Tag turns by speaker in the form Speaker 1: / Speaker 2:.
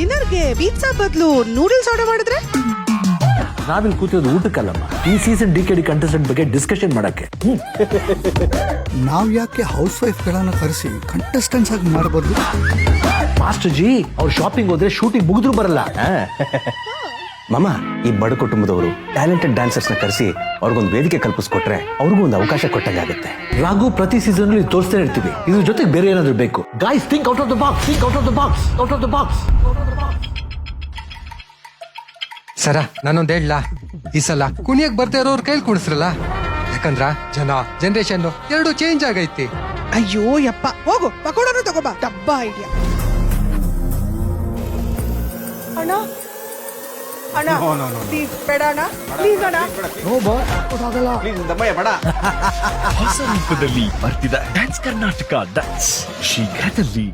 Speaker 1: ಡಿನ್ನರ್ಗೆ pizza ಬದಲು noodles order ಮಾಡಿದ್ರೆ?
Speaker 2: ನಾವಿಲ್ಲಿ ಕೂತಿರೋದು ಊಟಕ್ಕಲ್ಲಮ್ಮ, ಈ ಸೀಸನ್ ಡಿ ಕಂಟೆಸ್ಟೆಂಟ್ ಬಗ್ಗೆ ಡಿಸ್ಕಷನ್ ಮಾಡಕ್ಕೆ.
Speaker 3: ನಾವ್ ಯಾಕೆ ಹೌಸ್ ವೈಫ್ಗಳನ್ನ ಕರೆಸಿ ಕಂಟೆಸ್ಟೆಂಟ್ಸ್ ಆಗಿ ಮಾಡಬಾರ್ದು?
Speaker 2: ಮಾಸ್ಟರ್ ಜಿ ಅವ್ರು ಶಾಪಿಂಗ್ ಹೋದ್ರೆ ಶೂಟಿಂಗ್ ಮುಗಿದ್ರು ಬರಲ್ಲ.
Speaker 4: ಮಾಮ, ಈ ಬಡ ಕುಟುಂಬದವರು ಟ್ಯಾಲೆಂಟೆಡ್ ಡ್ಯಾನ್ಸರ್ಸ್ ನ ಕರೆಸಿ ಅವ್ರಿಗೊಂದು ವೇದಿಕೆ ಕಲ್ಪಿಸ್ಕೊಟ್ರೆ ಅವ್ರಿಗೂ ಒಂದು ಅವಕಾಶ ಕೊಟ್ಟಂಗಾಗುತ್ತೆ.
Speaker 2: ರಾಘು ಪ್ರತಿ ಸೀಸನ್ ಅಲ್ಲಿ ತೋರಿಸ್ತಾನೆ ಇರ್ತೀವಿ, ಇದ್ರ ಜೊತೆಗೆ ಬೇರೆ ಏನಾದ್ರು ಬೇಕು. Guys think out of the box, think out of the box, out of the box.
Speaker 5: ಸರ ನಾನೊಂದ್ ಹೇಳ, ಈ ಸಲ ಕುಣಿಯಕ್ ಬರ್ತಾ ಇರೋರ್ ಕೈಲಿ ಕುಣಿಸ್ರಲ್ಲ, ಯಾಕಂದ್ರ ಜನರೇಷನ್ ಎರಡು ಚೇಂಜ್ ಆಗೈತಿ.
Speaker 1: ಅಯ್ಯೋ ಯಪ್ಪ, ಹೋಗು ಪಕೋಡನು ತಗೋಬಾ, ಡಬ್ಬ ಐಡಿಯಾ. ಅಣ್ಣ ಅಣ್ಣ ಪ್ಲೀಸ್ ಬೇಡ ಅಣ್ಣ, ಪ್ಲೀಸ್ ಅಣ್ಣ.
Speaker 6: ಹೊಸ ರೂಪದಲ್ಲಿ ಬರ್ತಿದ ಡ್ಯಾನ್ಸ್ ಕರ್ನಾಟಕ ಡ್ಯಾನ್ಸ್ ಶೀಘ್ರದಲ್ಲಿ.